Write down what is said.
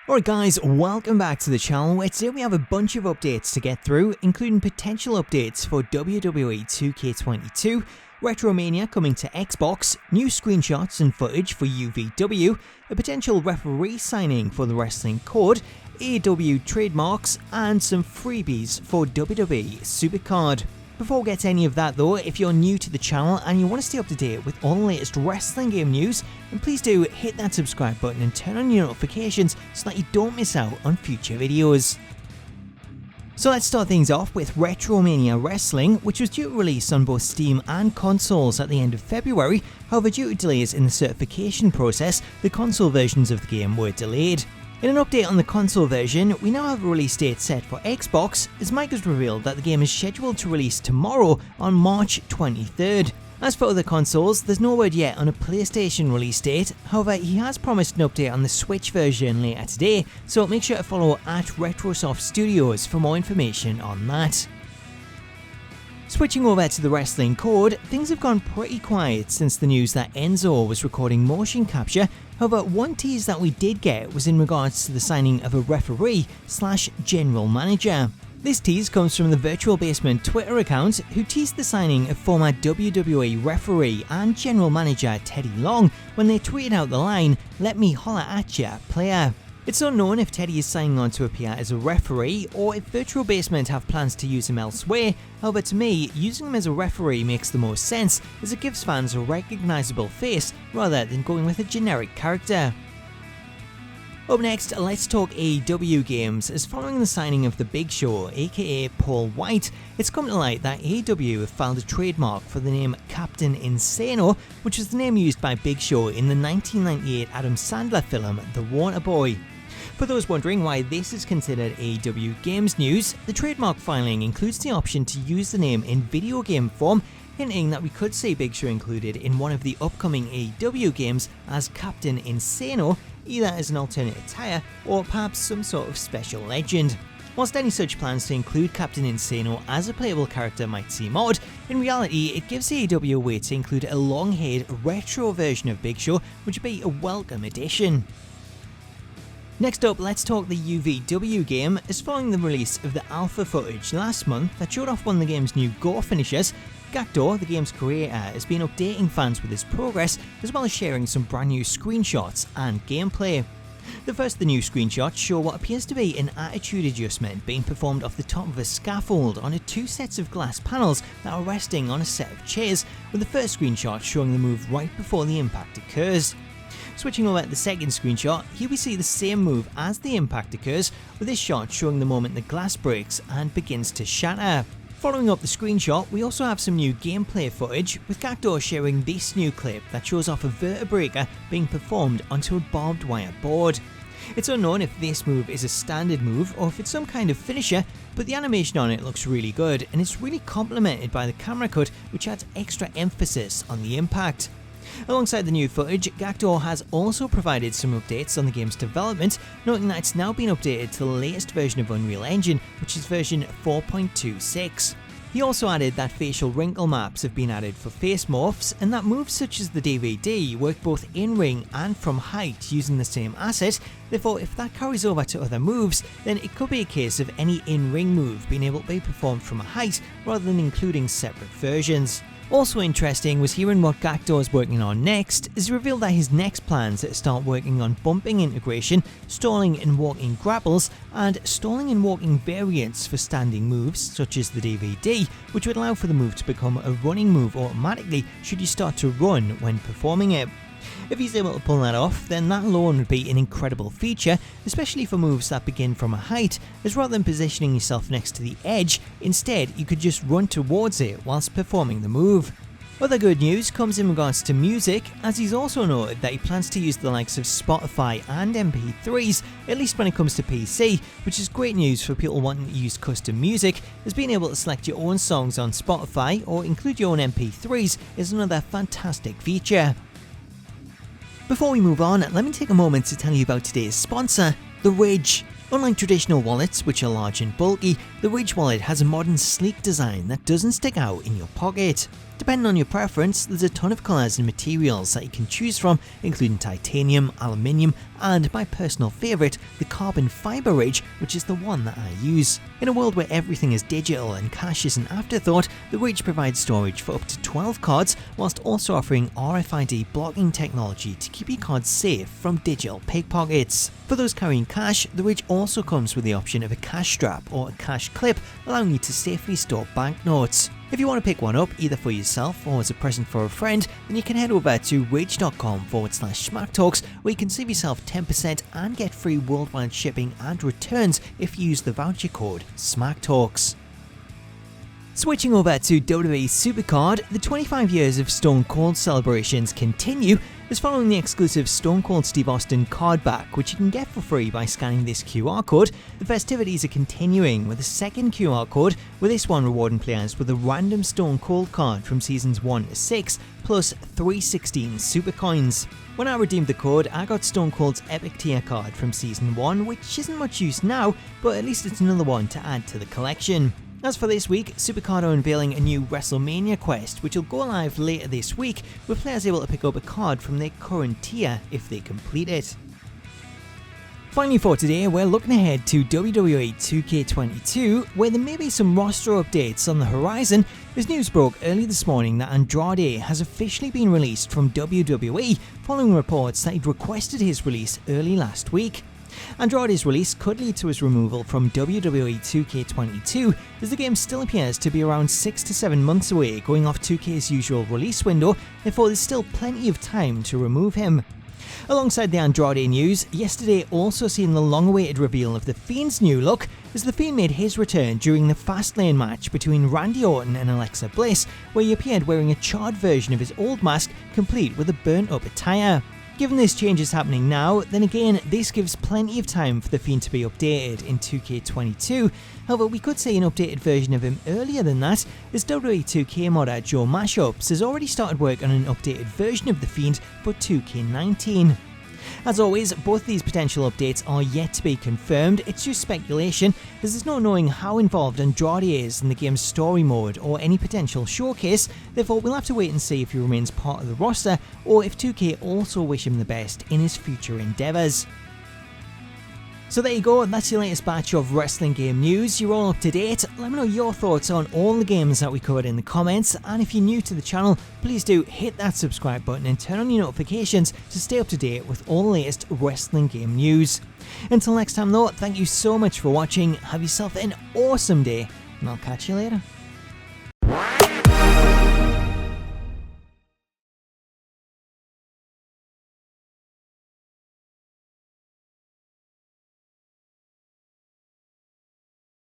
Alright guys, welcome back to the channel where today we have a bunch of updates to get through, including potential updates for WWE 2K22, Retromania coming to Xbox, new screenshots and footage for UVW, a potential referee signing for the wrestling code, AEW trademarks, and some freebies for WWE SuperCard. Before we get to any of that though, if you're new to the channel and you want to stay up to date with all the latest wrestling game news, then please do hit that subscribe button and turn on your notifications so that you don't miss out on future videos. So let's start things off with Retromania Wrestling, which was due to release on both Steam and consoles at the end of February. However, due to delays in the certification process, the console versions of the game were delayed. In an update on the console version, we now have a release date set for Xbox, as Mike has revealed that the game is scheduled to release tomorrow on March 23rd. As for other consoles, there's no word yet on a PlayStation release date. However, he has promised an update on the Switch version later today, so make sure to follow at Retrosoft Studios for more information on that. Switching over to the wrestling code, things have gone pretty quiet since the news that Enzo was recording motion capture. However, one tease that we did get was in regards to the signing of a referee/general manager. This tease comes from the Virtual Basement Twitter account, who teased the signing of former WWE referee and general manager Teddy Long when they tweeted out the line, "Let me holler at ya, player." It's unknown if Teddy is signing on to appear as a referee or if Virtual Basement have plans to use him elsewhere. However, to me, using him as a referee makes the most sense, as it gives fans a recognisable face rather than going with a generic character. Up next, let's talk AEW Games, as following the signing of The Big Show, aka Paul White, it's come to light that AEW have filed a trademark for the name Captain Insano, which was the name used by Big Show in the 1998 Adam Sandler film The Waterboy. For those wondering why this is considered AEW Games news, the trademark filing includes the option to use the name in video game form, hinting that we could see Big Show included in one of the upcoming AEW games as Captain Insano, either as an alternate attire or perhaps some sort of special legend. Whilst any such plans to include Captain Insano as a playable character might seem odd, in reality it gives AEW a way to include a long-haired retro version of Big Show, which would be a welcome addition. Next up, let's talk the UVW game, as following the release of the alpha footage last month that showed off one of the game's new gore finishers, Gackdaw, the game's creator, has been updating fans with his progress, as well as sharing some brand new screenshots and gameplay. The first of the new screenshots show what appears to be an attitude adjustment being performed off the top of a scaffold onto two sets of glass panels that are resting on a set of chairs, with the first screenshot showing the move right before the impact occurs. Switching over to the second screenshot, here we see the same move as the impact occurs, with this shot showing the moment the glass breaks and begins to shatter. Following up the screenshot, we also have some new gameplay footage, with Gackdaw sharing this new clip that shows off a vertebraker being performed onto a barbed wire board. It's unknown if this move is a standard move or if it's some kind of finisher, but the animation on it looks really good and it's really complemented by the camera cut, which adds extra emphasis on the impact. Alongside the new footage, Gackdaw has also provided some updates on the game's development, noting that it's now been updated to the latest version of Unreal Engine, which is version 4.26. He also added that facial wrinkle maps have been added for face morphs, and that moves such as the DVD work both in-ring and from height using the same asset. Therefore, if that carries over to other moves, then it could be a case of any in-ring move being able to be performed from a height rather than including separate versions. Also interesting was hearing what Gackdaw is working on next, as he revealed that his next plans are to start working on bumping integration, stalling and walking grapples, and stalling and walking variants for standing moves such as the DVD, which would allow for the move to become a running move automatically should you start to run when performing it. If he's able to pull that off, then that alone would be an incredible feature, especially for moves that begin from a height, as rather than positioning yourself next to the edge, instead you could just run towards it whilst performing the move. Other good news comes in regards to music, as he's also noted that he plans to use the likes of Spotify and MP3s, at least when it comes to PC, which is great news for people wanting to use custom music, as being able to select your own songs on Spotify or include your own MP3s is another fantastic feature. Before we move on, let me take a moment to tell you about today's sponsor, The Ridge. Unlike traditional wallets, which are large and bulky, the Ridge wallet has a modern, sleek design that doesn't stick out in your pocket. Depending on your preference, there's a ton of colours and materials that you can choose from, including titanium, aluminium, and my personal favourite, the carbon fibre ridge, which is the one that I use. In a world where everything is digital and cash is an afterthought, the ridge provides storage for up to 12 cards, whilst also offering RFID blocking technology to keep your cards safe from digital pickpockets. For those carrying cash, the ridge also comes with the option of a cash strap or a cash clip, allowing you to safely store banknotes. If you want to pick one up either for yourself or as a present for a friend, then you can head over to ridge.com/Smacktalks, where you can save yourself 10% and get free worldwide shipping and returns if you use the voucher code Smacktalks. Switching over to WWE SuperCard, the 25 years of Stone Cold celebrations continue, as following the exclusive Stone Cold Steve Austin card back, which you can get for free by scanning this QR code. The festivities are continuing with a second QR code, with this one rewarding players with a random Stone Cold card from seasons 1 to 6, plus 316 super coins. When I redeemed the code, I got Stone Cold's Epic Tier card from season 1, which isn't much use now, but at least it's another one to add to the collection. As for this week, SuperCard are unveiling a new Wrestlemania quest, which will go live later this week, with players able to pick up a card from their current tier if they complete it. Finally for today, we're looking ahead to WWE 2K22, where there may be some roster updates on the horizon, as news broke early this morning that Andrade has officially been released from WWE, following reports that he'd requested his release early last week. Andrade's release could lead to his removal from WWE 2K22, as the game still appears to be around 6 to 7 months away, going off 2K's usual release window, therefore there's still plenty of time to remove him. Alongside the Andrade news, yesterday also seen the long-awaited reveal of the Fiend's new look, as the Fiend made his return during the Fastlane match between Randy Orton and Alexa Bliss, where he appeared wearing a charred version of his old mask, complete with a burnt-up attire. Given this change is happening now, then again, this gives plenty of time for the Fiend to be updated in 2K22. However, we could see an updated version of him earlier than that, as WWE 2K modder Joe Mashups has already started work on an updated version of the Fiend for 2K19. As always, both these potential updates are yet to be confirmed, it's just speculation, as there's no knowing how involved Andrade is in the game's story mode or any potential showcase, therefore we'll have to wait and see if he remains part of the roster, or if 2K also wish him the best in his future endeavours. So there you go, that's your latest batch of wrestling game news. You're all up to date. Let me know your thoughts on all the games that we covered in the comments, and if you're new to the channel, please do hit that subscribe button and turn on your notifications to stay up to date with all the latest wrestling game news. Until next time though, thank you so much for watching, have yourself an awesome day, and I'll catch you later.